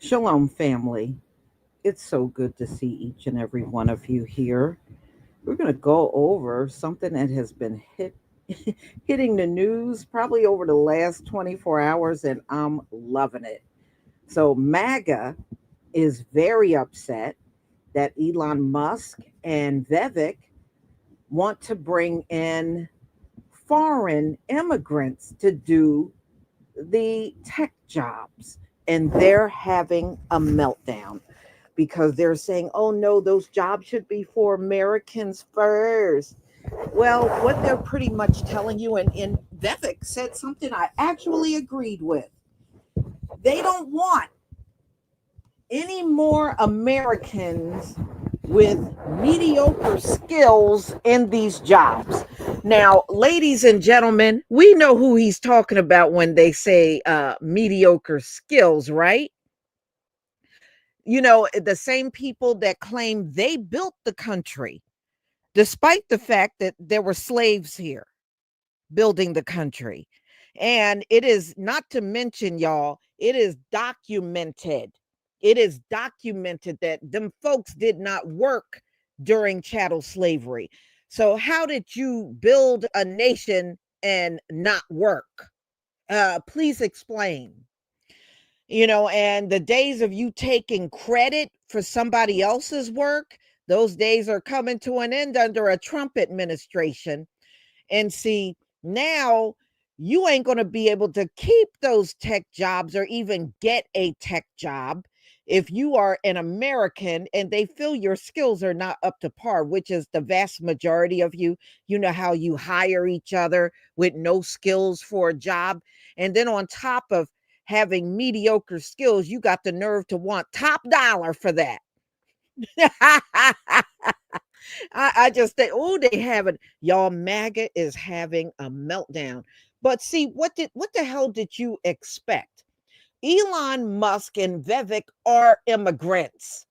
Shalom, family. It's so good to see each and every one of you here. We're going to go over something that has been hitting the news probably over the last 24 hours, and I'm loving it. So, MAGA is very upset that Elon Musk and Vivek want to bring in foreign immigrants to do the tech jobs, and they're having a meltdown because they're saying, oh no, those jobs should be for Americans first. Well, what they're pretty much telling you, and Vivek said something I actually agreed with. They don't want any more Americans with mediocre skills in these jobs. Now, ladies and gentlemen, we know who he's talking about when they say mediocre skills, right? You know, the same people that claim they built the country, despite the fact that there were slaves here building the country. And it is not to mention, y'all, it is documented. It is documented that them folks did not work during chattel slavery. So, how did you build a nation and not work? Please explain. And the days of you taking credit for somebody else's work, those days are coming to an end under a Trump administration. And see, now you ain't going to be able to keep those tech jobs or even get a tech job if you are an American and they feel your skills are not up to par, which is the vast majority of you. You know how you hire each other with no skills for a job. And then on top of having mediocre skills, you got the nerve to want top dollar for that. I just think, oh, they have it. Y'all, MAGA is having a meltdown. But see, what the hell did you expect? Elon Musk and Vivek are immigrants.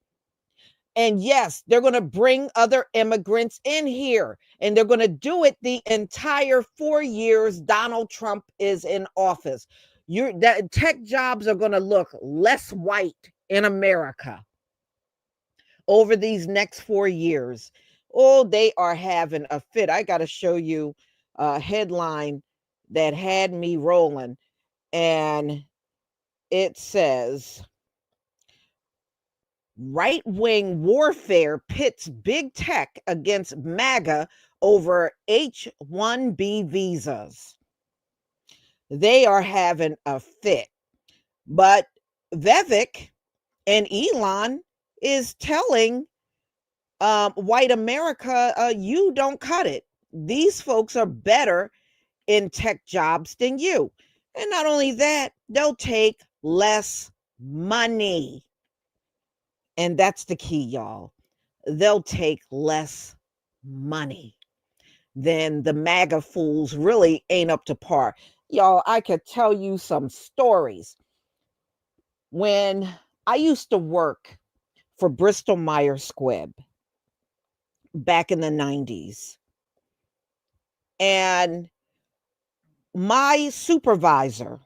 And yes, they're going to bring other immigrants in here, and they're going to do it the entire 4 years Donald Trump is in office. That tech jobs are going to look less white in America over these next 4 years. Oh, they are having a fit. I got to show you a headline that had me rolling, and it says right wing warfare pits big tech against MAGA over H-1B visas. They are having a fit. But Vivek and Elon is telling white America, you don't cut it. These folks are better in tech jobs than you. And not only that, they'll take less money. And that's the key, y'all. They'll take less money. Then the MAGA fools really ain't up to par. Y'all, I could tell you some stories. When I used to work for Bristol Myers Squibb back in the 90s, and my supervisor,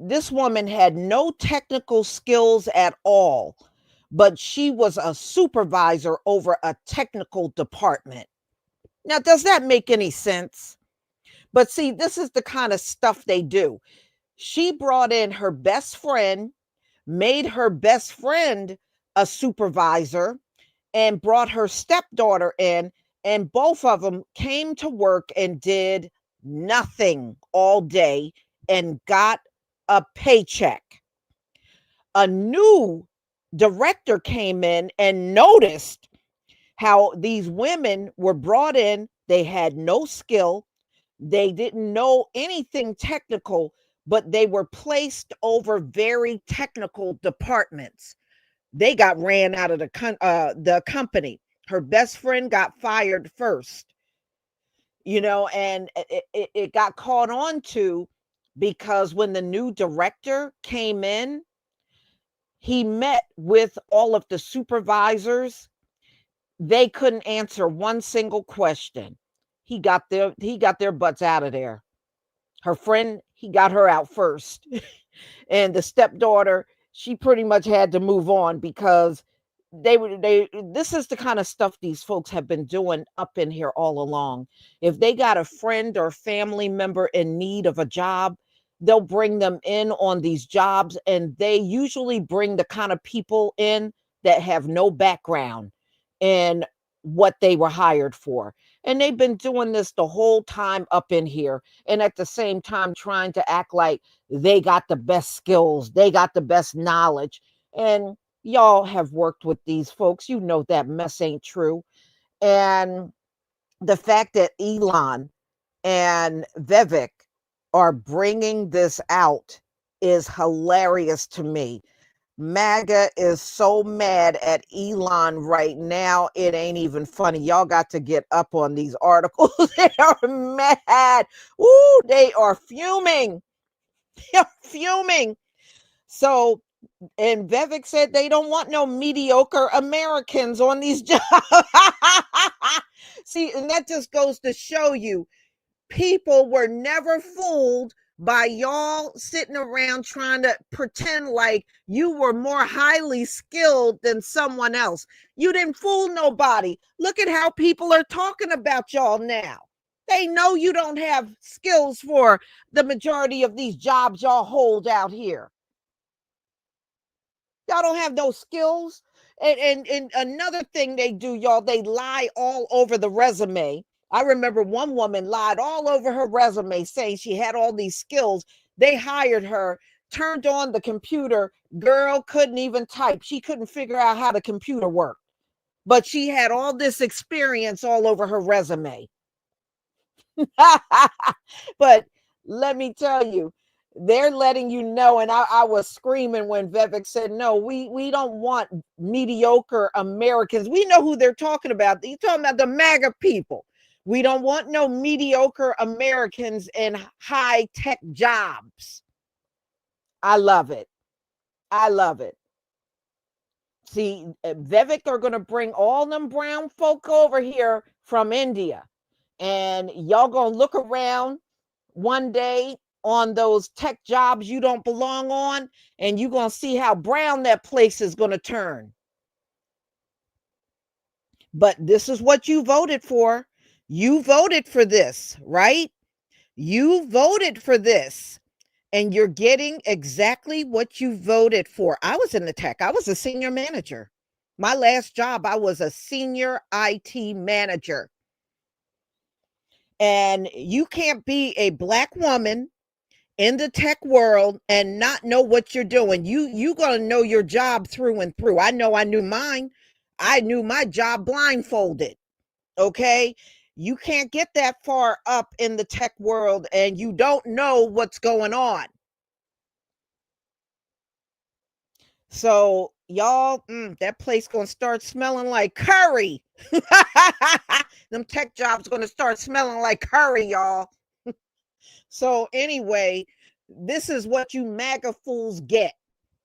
this woman had no technical skills at all, but she was a supervisor over a technical department. Now, does that make any sense? But see, this is the kind of stuff they do. She brought in her best friend, made her best friend a supervisor, and brought her stepdaughter in, and both of them came to work and did nothing all day and got a paycheck. A new director came in and noticed how these women were brought in. They had no skill. They didn't know anything technical, but they were placed over very technical departments. They got ran out of the company. Her best friend got fired first, and it got caught on to because when the new director came in, he met with all of the supervisors. They couldn't answer one single question. He got their butts out of there. Her friend, he got her out first. And the stepdaughter, she pretty much had to move on because they this is the kind of stuff these folks have been doing up in here all along. If they got a friend or family member in need of a job, they'll bring them in on these jobs, and they usually bring the kind of people in that have no background in what they were hired for. And they've been doing this the whole time up in here, and at the same time trying to act like they got the best skills, they got the best knowledge. And y'all have worked with these folks. You know that mess ain't true. And the fact that Elon and Vivek are bringing this out is hilarious to me. MAGA is so mad at Elon right now. It ain't even funny. Y'all got to get up on these articles. They are mad. Ooh, they are fuming. They're fuming. So, and Vivek said they don't want no mediocre Americans on these jobs. See, and that just goes to show you people were never fooled by y'all sitting around trying to pretend like you were more highly skilled than someone else. You didn't fool nobody. Look at how people are talking about y'all now. They know you don't have skills for the majority of these jobs y'all hold out here. Y'all don't have those skills. And another thing they do, y'all, they lie all over the resume. I remember one woman lied all over her resume saying she had all these skills. They hired her, turned on the computer. Girl couldn't even type. She couldn't figure out how the computer worked. But she had all this experience all over her resume. But let me tell you, they're letting you know, and I was screaming when Vivek said, no, we don't want mediocre Americans. We know who they're talking about. They're talking about the MAGA people. We don't want no mediocre Americans in high-tech jobs. I love it. I love it. See, Vivek are going to bring all them brown folk over here from India. And y'all going to look around one day on those tech jobs you don't belong on, and you're going to see how brown that place is going to turn. But this is what you voted for. You voted for this, right? You voted for this, and you're getting exactly what you voted for. I was in the tech. I was a senior manager. My last job, I was a senior IT manager. And you can't be a Black woman in the tech world and not know what you're doing. You gonna know your job through and through. I know I knew mine. I knew my job blindfolded. Okay. You can't get that far up in the tech world and you don't know what's going on. So y'all, that place gonna start smelling like curry. Them tech jobs gonna start smelling like curry, y'all. So anyway, this is what you MAGA fools get.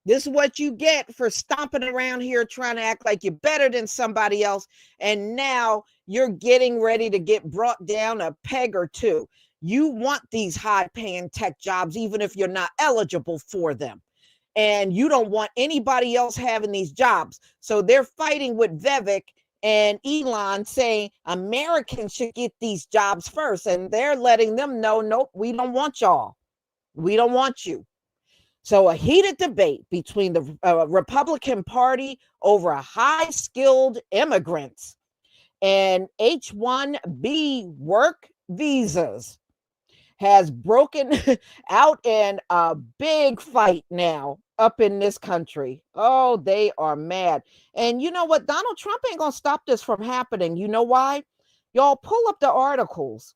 This is what you get for stomping around here trying to act like you're better than somebody else. And now you're getting ready to get brought down a peg or two. You want these high paying tech jobs, even if you're not eligible for them. And you don't want anybody else having these jobs. So they're fighting with Vivek and Elon saying Americans should get these jobs first. And they're letting them know, nope, we don't want y'all. We don't want you. So a heated debate between the Republican Party over high skilled immigrants and H-1B work visas has broken out in a big fight now up in this country. Oh, they are mad. And you know what? Donald Trump ain't going to stop this from happening. You know why? Y'all pull up the articles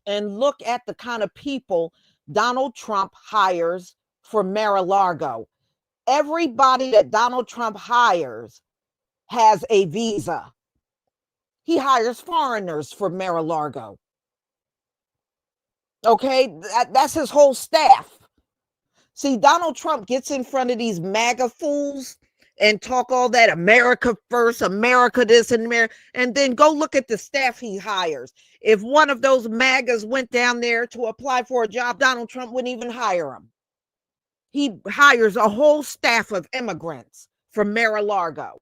and look at the kind of people Donald Trump hires for Mar-a-Lago. Everybody that Donald Trump hires has a visa. He hires foreigners for Mar-a-Lago. Okay, that's his whole staff. See, Donald Trump gets in front of these MAGA fools and talk all that America first, America this and America, and then go look at the staff he hires. If one of those MAGAs went down there to apply for a job, Donald Trump wouldn't even hire him. He hires a whole staff of immigrants from Mar-a-Lago.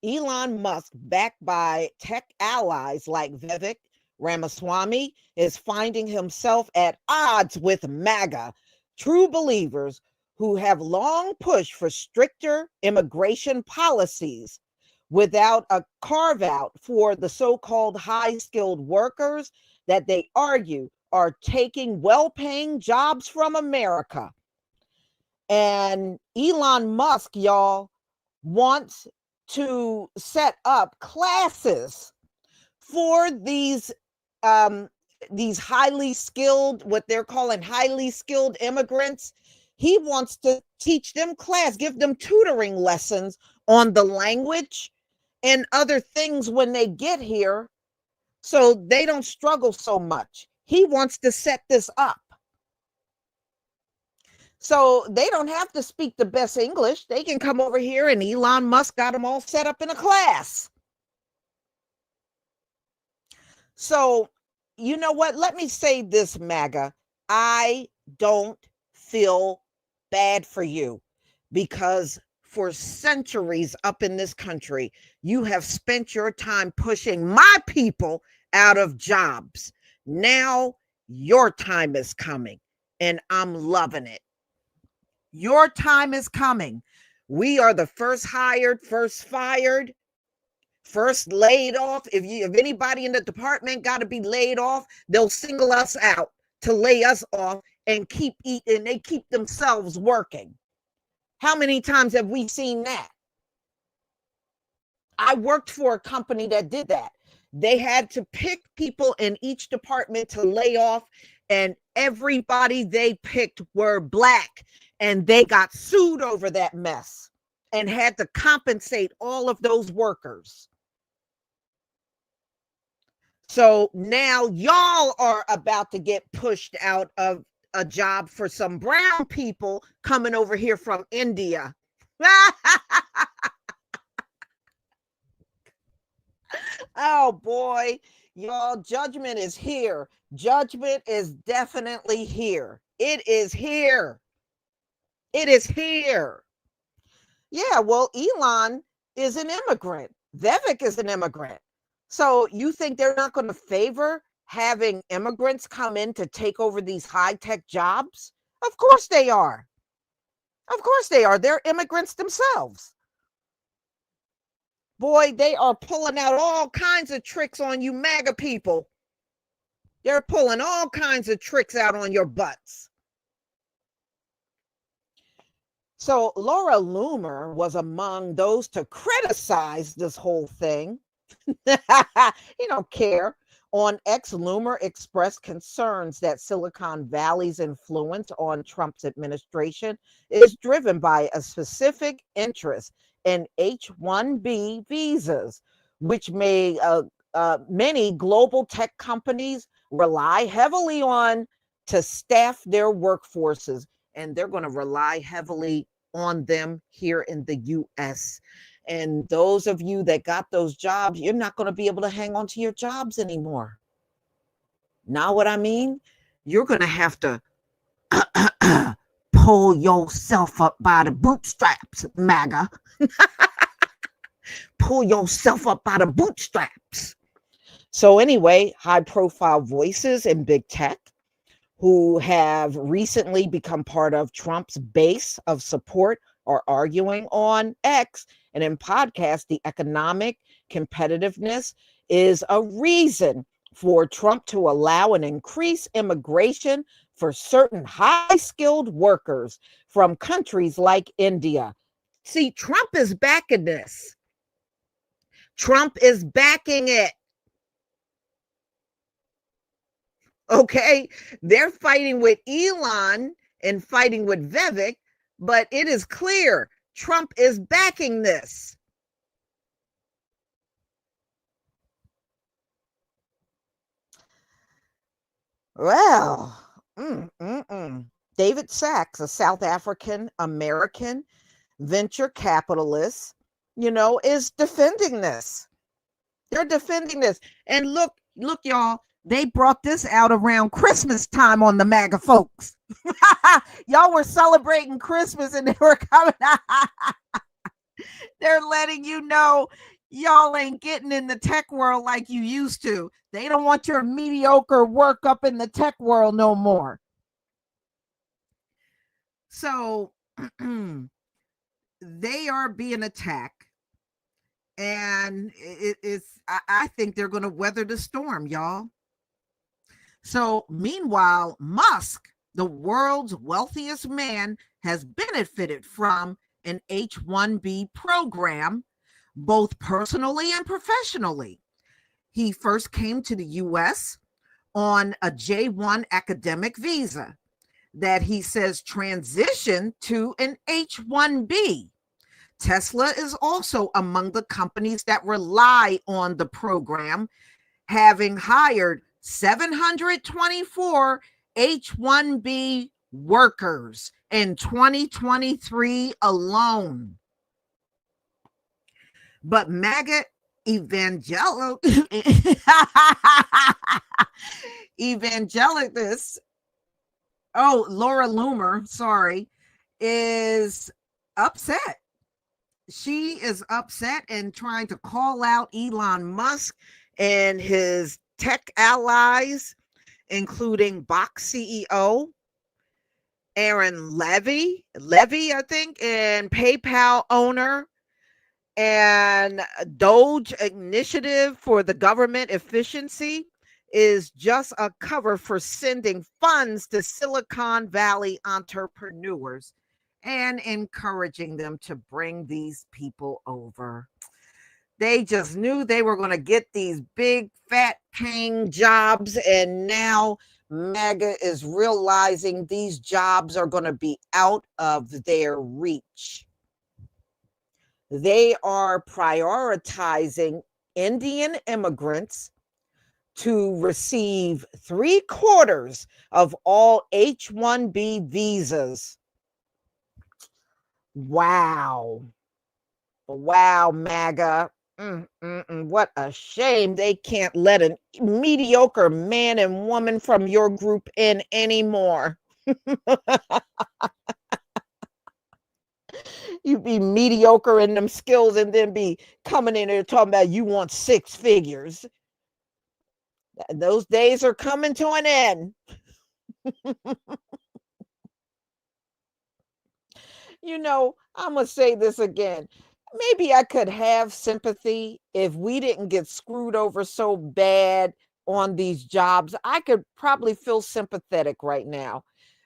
Elon Musk, backed by tech allies like Vivek, Ramaswamy, is finding himself at odds with MAGA, true believers who have long pushed for stricter immigration policies without a carve out for the so-called high-skilled workers that they argue are taking well-paying jobs from America. And Elon Musk, y'all, wants to set up classes for these highly skilled, what they're calling highly skilled immigrants. He wants to teach them give them tutoring lessons on the language and other things when they get here so they don't struggle so much. He wants to set this up. So they don't have to speak the best English. They can come over here, and Elon Musk got them all set up in a class. So, you know what? Let me say this, MAGA. I don't feel bad for you, because for centuries up in this country, you have spent your time pushing my people out of jobs. Now your time is coming, and I'm loving it. Your time is coming. We are the first hired, first fired, first laid off. If anybody in the department got to be laid off, they'll single us out to lay us off and keep eating. They keep themselves working. How many times have we seen that? I worked for a company that did that. They had to pick people in each department to lay off, and everybody they picked were Black, and they got sued over that mess and had to compensate all of those workers. So now y'all are about to get pushed out of a job for some brown people coming over here from India. Oh boy, y'all, judgment is here. Judgment is definitely here. It is here. It is here. Yeah, well, Elon is an immigrant. Vivek is an immigrant. So you think they're not going to favor having immigrants come in to take over these high-tech jobs? Of course they are. Of course they are. They're immigrants themselves. Boy, they are pulling out all kinds of tricks on you MAGA people. They're pulling all kinds of tricks out on your butts. So Laura Loomer was among those to criticize this whole thing. You don't care. On X, Loomer expressed concerns that Silicon Valley's influence on Trump's administration is driven by a specific interest in H-1B visas, which many global tech companies rely heavily on to staff their workforces, and they're going to rely heavily on them here in the U.S. And those of you that got those jobs, you're not going to be able to hang on to your jobs anymore. Now what I mean? You're going to have to pull yourself up by the bootstraps, MAGA. Pull yourself up by the bootstraps. So anyway, high-profile voices in big tech who have recently become part of Trump's base of support are arguing on X and in podcasts. The economic competitiveness is a reason for Trump to allow an increased immigration for certain high-skilled workers from countries like India. See, Trump is backing this. Trump is backing it. Okay, they're fighting with Elon and fighting with Vivek, but it is clear Trump is backing this. Well, David Sachs, a South African American, venture capitalists, is defending this. They're defending this. And look, y'all, they brought this out around Christmas time on the Maga folks. Y'all were celebrating Christmas and they were coming out. They're letting you know y'all ain't getting in the tech world like you used to. They don't want your mediocre work up in the tech world no more. So they are being attacked. And I think they're going to weather the storm, y'all. So meanwhile, Musk, the world's wealthiest man, has benefited from an H-1B program, both personally and professionally. He first came to the U.S. on a J-1 academic visa that he says transitioned to an H-1B. Tesla is also among the companies that rely on the program, having hired 724 H-1B workers in 2023 alone. But MAGA evangelicists, Laura Loomer, is upset. She is upset and trying to call out Elon Musk and his tech allies, including Box CEO Aaron Levy, I think, and PayPal owner, and Doge Initiative for the Government Efficiency is just a cover for sending funds to Silicon Valley entrepreneurs and encouraging them to bring these people over. They just knew they were going to get these big, fat paying jobs, and now MAGA is realizing these jobs are going to be out of their reach. They are prioritizing Indian immigrants to receive 3/4 of all H-1B visas. Wow, MAGA. What a shame they can't let a mediocre man and woman from your group in anymore. You be mediocre in them skills and then be coming in here talking about you want 6 figures. Those days are coming to an end. I'm going to say this again. Maybe I could have sympathy if we didn't get screwed over so bad on these jobs. I could probably feel sympathetic right now.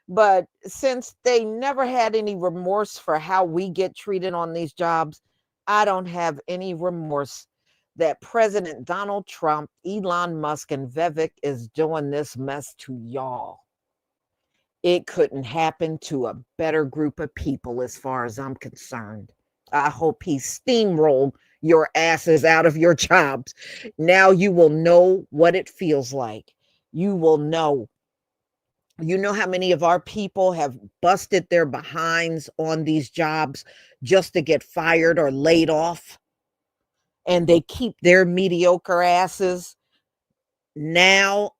But since they never had any remorse for how we get treated on these jobs, I don't have any remorse that President Donald Trump, Elon Musk, and Vivek is doing this mess to y'all. It couldn't happen to a better group of people as far as I'm concerned. I hope he steamrolled your asses out of your jobs. Now you will know what it feels like. You will know. You know how many of our people have busted their behinds on these jobs just to get fired or laid off? And they keep their mediocre asses. Now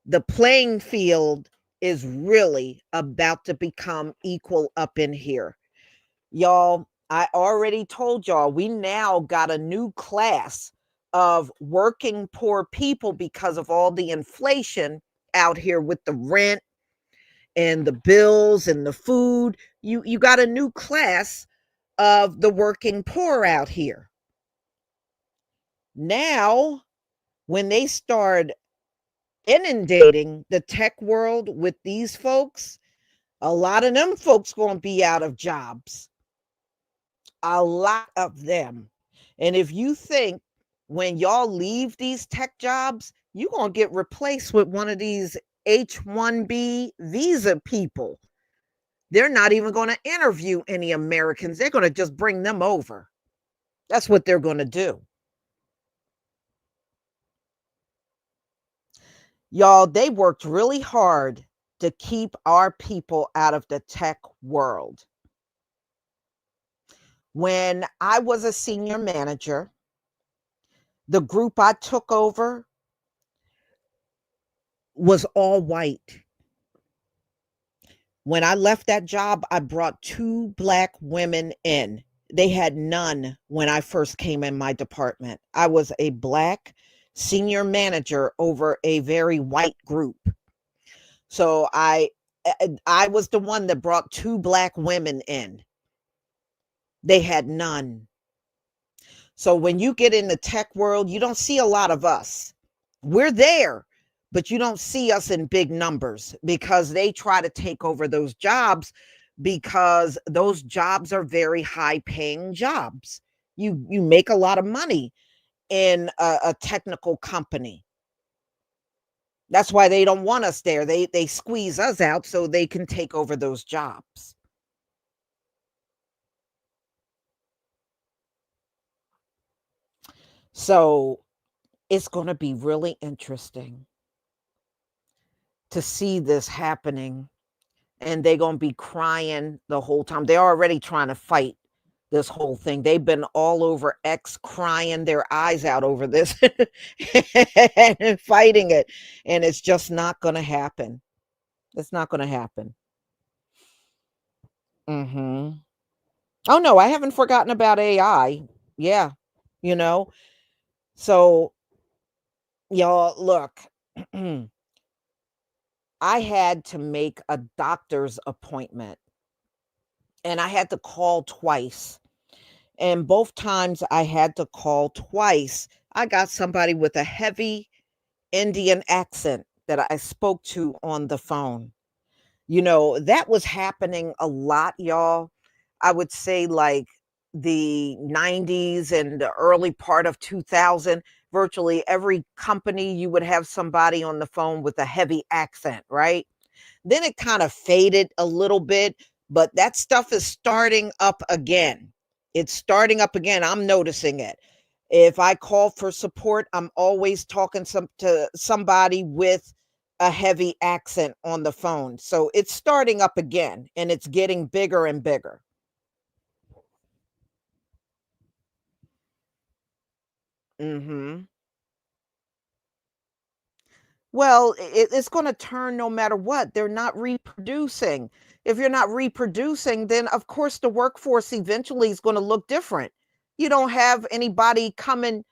the playing field is really about to become equal up in here. Y'all, I already told y'all, we now got a new class of working poor people because of all the inflation out here with the rent and the bills and the food. You got a new class of the working poor out here. Now, when they start inundating the tech world with these folks, a lot of them folks going to be out of jobs. A lot of them. And if you think when y'all leave these tech jobs, you're going to get replaced with one of these H-1B visa people. They're not even going to interview any Americans. They're going to just bring them over. That's what they're going to do. Y'all, they worked really hard to keep our people out of the tech world. When I was a senior manager, the group I took over was all white. When I left that job, I brought two black women in. They had none when I first came in my department. I was a black senior manager over a very white group. So I was the one that brought two black women in. They had none. So when you get in the tech world, you don't see a lot of us. We're there, but you don't see us in big numbers because they try to take over those jobs because those jobs are very high paying jobs. You make a lot of money in a technical company. That's why they don't want us there. They squeeze us out so they can take over those jobs. So it's going to be really interesting to see this happening, and they're going to be crying the whole time. They're already trying to fight this whole thing. They've been all over X crying their eyes out over this and fighting it. And it's just not going to happen. It's not going to happen. Hmm. Oh, no, I haven't forgotten about AI. Yeah. You know, so y'all, look, I had to make a doctor's appointment and I had to call twice. And both times I had to call twice, I got somebody with a heavy Indian accent that I spoke to on the phone. That was happening a lot, y'all. I would say like the 90s and the early part of 2000, virtually every company you would have somebody on the phone with a heavy accent, right? Then it kind of faded a little bit, but that stuff is starting up again. It's starting up again. I'm noticing it. If I call for support, I'm always talking to somebody with a heavy accent on the phone. So it's starting up again and it's getting bigger and bigger. Mhm. Well, it's going to turn no matter what. They're not reproducing. If you're not reproducing, then of course the workforce eventually is going to look different. You don't have anybody coming,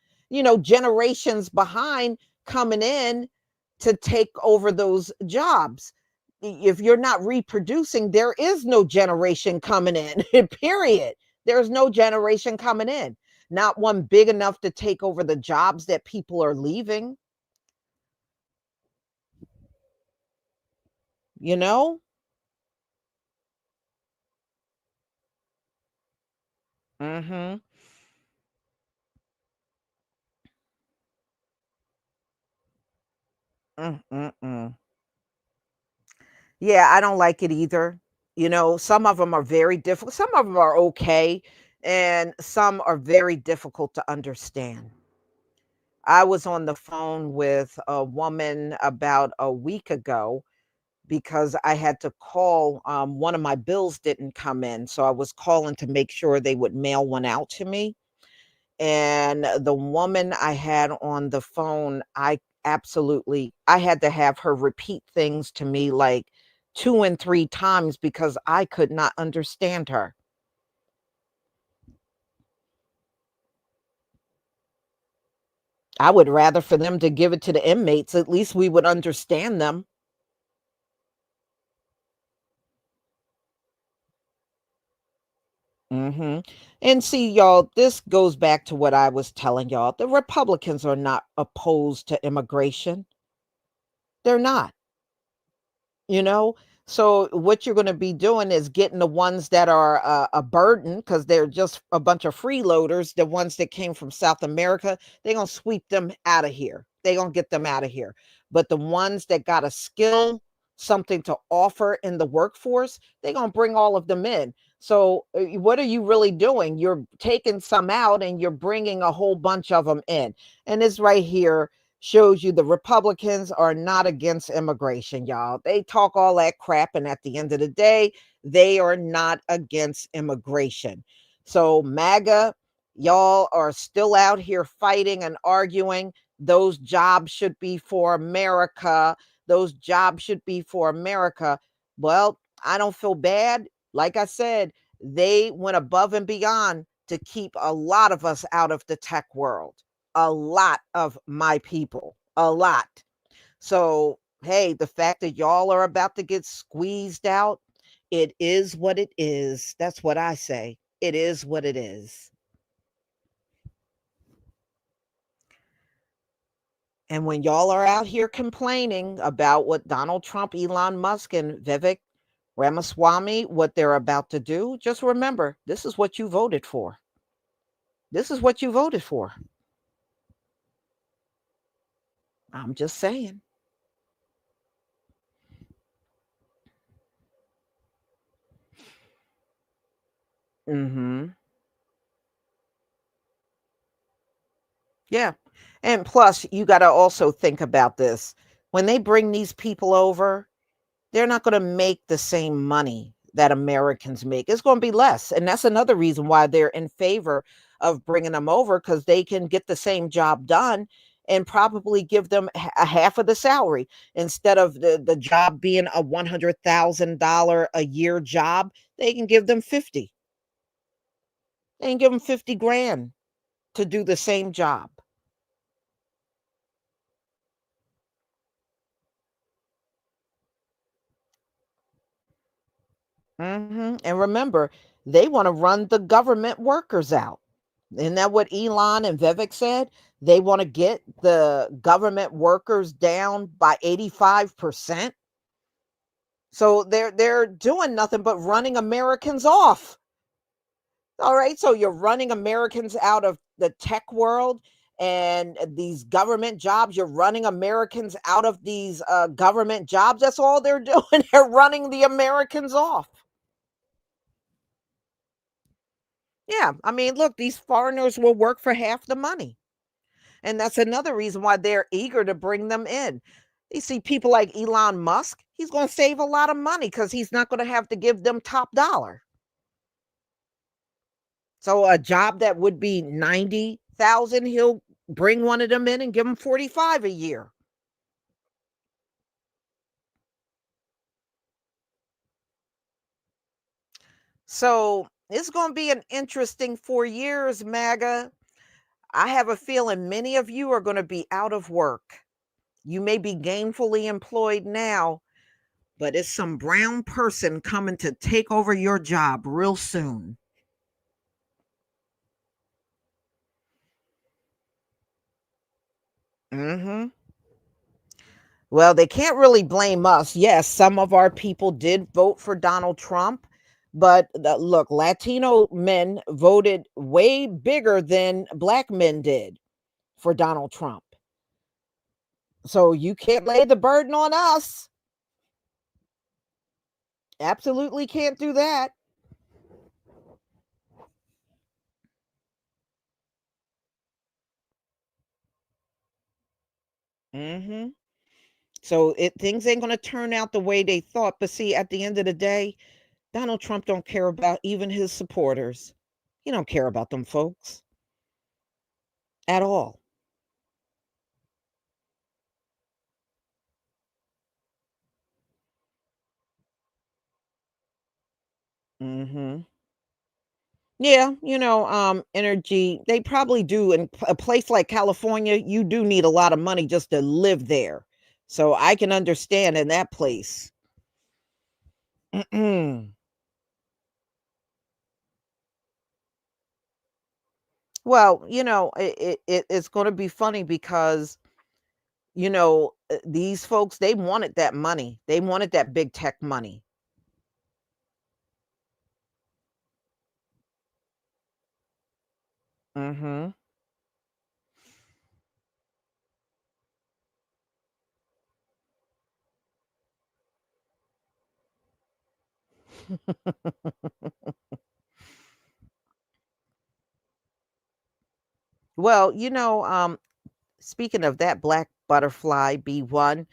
generations behind coming in to take over those jobs. If you're not reproducing, there is no generation coming in, period. There's no generation coming in, not one big enough to take over the jobs that people are leaving, you know? Mhm. Mm. Yeah, I don't like it either. Some of them are very difficult. Some of them are okay, and some are very difficult to understand. I was on the phone with a woman about a week ago because I had to call. One of my bills didn't come in, so I was calling to make sure they would mail one out to me. And the woman I had on the phone, I had to have her repeat things to me like 2 and 3 times because I could not understand her. I would rather for them to give it to the inmates, at least we would understand them. Mhm. And see, y'all, this goes back to what I was telling y'all. The Republicans are not opposed to immigration. They're not. You know? So what you're gonna be doing is getting the ones that are a burden because 'cause they're just a bunch of freeloaders, the ones that came from South America, they're gonna sweep them out of here. They're gonna get them out of here. But the ones that got a skill, something to offer in the workforce, they're gonna bring all of them in. So, what are you really doing? You're taking some out and you're bringing a whole bunch of them in. And this right here shows you the Republicans are not against immigration, y'all. They talk all that crap, and at the end of the day, they are not against immigration. So, MAGA, y'all are still out here fighting and arguing. Those jobs should be for America. Those jobs should be for America. Well, I don't feel bad. Like I said, they went above and beyond to keep a lot of us out of the tech world. A lot of my people. A lot. So, hey, the fact that y'all are about to get squeezed out, it is what it is. That's what I say. It is what it is. And when y'all are out here complaining about what Donald Trump, Elon Musk, and Vivek Ramaswamy, what they're about to do, just remember this is what you voted for. This is what you voted for. I'm just saying. Mm-hmm. Yeah. And plus, you got to also think about this. When they bring these people over, they're not going to make the same money that Americans make. It's going to be less. And that's another reason why they're in favor of bringing them over, because they can get the same job done and probably give them a half of the salary instead of the job being a $100,000 a year job. They can give them 50. They can give them 50 grand to do the same job. And remember, they want to run the government workers out. Isn't that what Elon and Vivek said? They want to get the government workers down by 85%. So they're doing nothing but running Americans off. All right. So you're running Americans out of the tech world and these government jobs. You're running Americans out of these government jobs. That's all they're doing. They're running the Americans off. Yeah. I mean, look, these foreigners will work for half the money. And that's another reason why they're eager to bring them in. You see people like Elon Musk, he's going to save a lot of money because he's not going to have to give them top dollar. So a job that would be 90,000, he'll bring one of them in and give them 45 a year. So it's going to be an interesting 4 years, MAGA. I have a feeling many of you are going to be out of work. You may be gainfully employed now, but it's some brown person coming to take over your job real soon. Hmm. Well, they can't really blame us. Yes, some of our people did vote for Donald Trump, but look, Latino men voted way bigger than black men did for Donald Trump. So you can't lay the burden on us. Absolutely can't do that. Hmm. So things ain't going to turn out the way they thought. But see, at the end of the day, Donald Trump don't care about even his supporters. He don't care about them folks at all. Hmm. Yeah, energy, they probably do. In a place like California, you do need a lot of money just to live there. So I can understand in that place. Well, it's going to be funny because, these folks, they wanted that money. They wanted that big tech money. Hmm. Well, speaking of that black butterfly B1,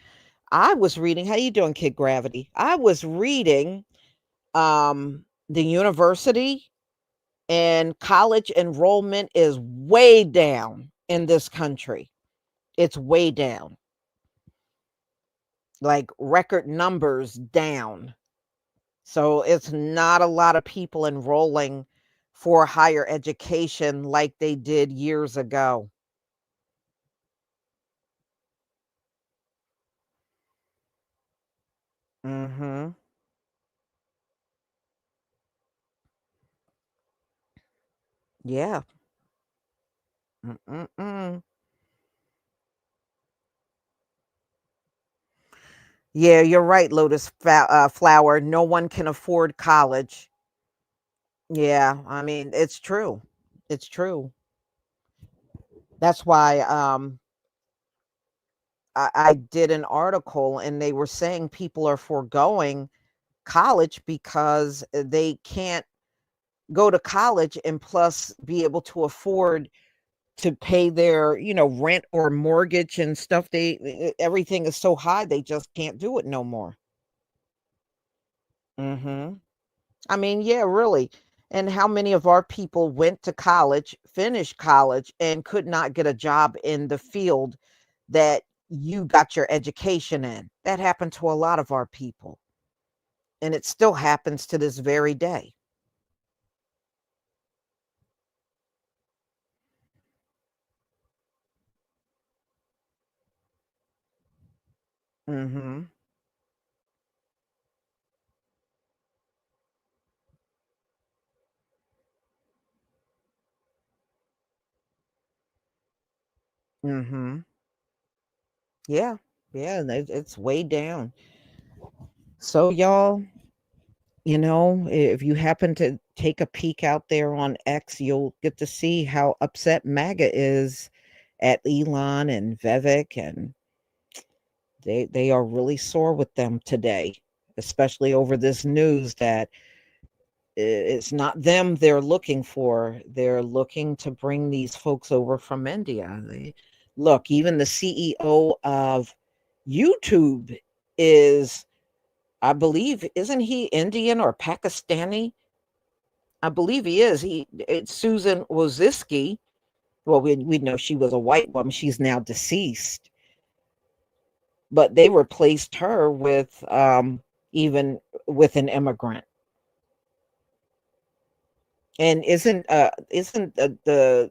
I was reading, how you doing, Kid Gravity? I was reading the university. And college enrollment is way down in this country. It's way down, like record numbers down. So it's not a lot of people enrolling for higher education like they did years ago. Mhm. Yeah. Mm-mm-mm. Yeah, you're right, Flower. No one can afford college. Yeah, I mean, it's true. It's true. That's why I did an article and they were saying people are foregoing college because they can't go to college and plus be able to afford to pay their, rent or mortgage and stuff. Everything is so high, they just can't do it no more. Mhm. I mean, yeah, really. And how many of our people went to college, finished college, and could not get a job in the field that you got your education in? That happened to a lot of our people. And it still happens to this very day. Mhm. Mhm. Yeah. Yeah, it's way down. So y'all, if you happen to take a peek out there on X, you'll get to see how upset MAGA is at Elon and Vivek, and they are really sore with them today, especially over this news that it's not them they're looking for. They're looking to bring these folks over from India. Look, even the CEO of YouTube is, I believe, isn't he Indian or Pakistani? I believe he is. It's Susan Wojcicki. Well, we know she was a white woman. She's now deceased, but they replaced her with even with an immigrant. And isn't the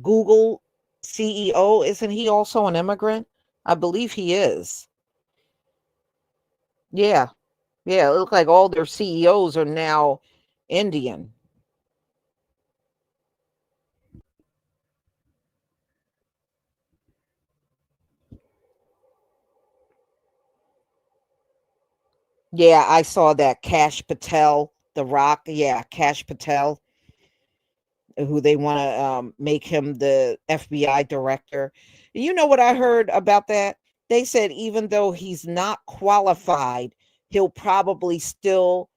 Google CEO, isn't he also an immigrant? I believe he is. Yeah. Yeah, it looks like all their CEOs are now Indian. Yeah, I saw that Cash Patel, The Rock. Yeah, Cash Patel, who they want to make him the FBI director. You know what I heard about that? They said even though he's not qualified, he'll probably still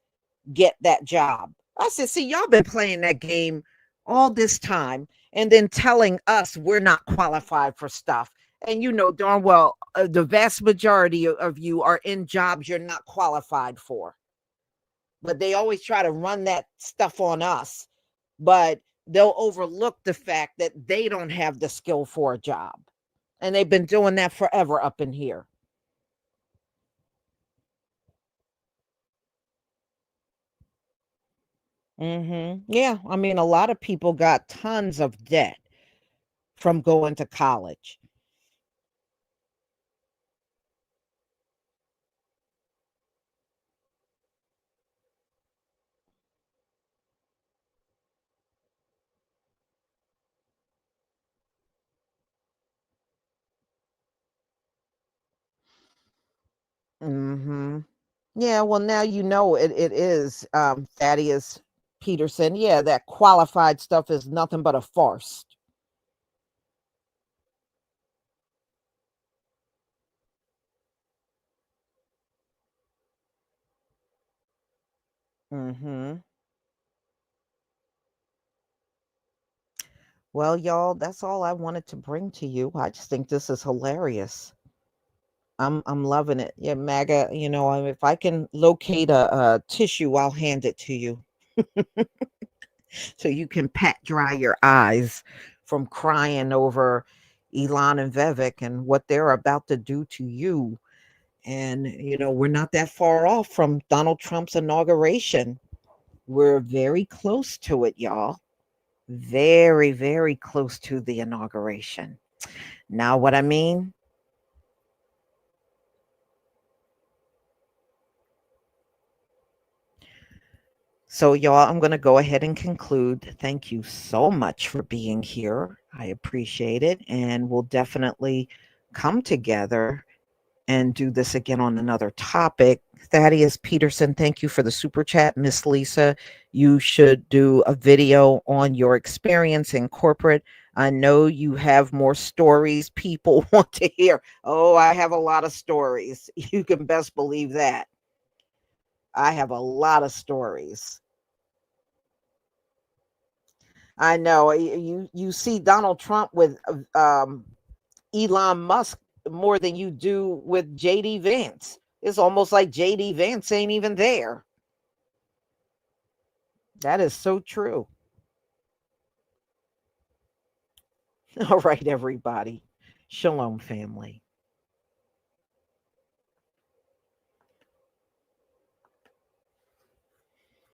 get that job. I said, see, y'all been playing that game all this time and then telling us we're not qualified for stuff. And you know darn well the vast majority of you are in jobs you're not qualified for. But they always try to run that stuff on us. But they'll overlook the fact that they don't have the skill for a job. And they've been doing that forever up in here. Yeah, I mean, a lot of people got tons of debt from going to college. Yeah, well, now you know it is Thaddeus Peterson. Yeah, that qualified stuff is nothing but a farce. hmm Well, y'all, that's all I wanted to bring to you. I just think this is hilarious. I'm loving it. Yeah, MAGA, if I can locate a tissue, I'll hand it to you. So you can pat dry your eyes from crying over Elon and Vivek and what they're about to do to you. And, we're not that far off from Donald Trump's inauguration. We're very close to it, y'all. Very, very close to the inauguration. Now, what I mean? So, y'all, I'm going to go ahead and conclude. Thank you so much for being here. I appreciate it. And we'll definitely come together and do this again on another topic. Thaddeus Peterson, thank you for the super chat. Miss Lisa, you should do a video on your experience in corporate. I know you have more stories people want to hear. Oh, I have a lot of stories. You can best believe that. I have a lot of stories. I know you see Donald Trump with Elon Musk more than you do with JD Vance. It's almost like JD Vance ain't even there. That is so true. All right, everybody. Shalom, family.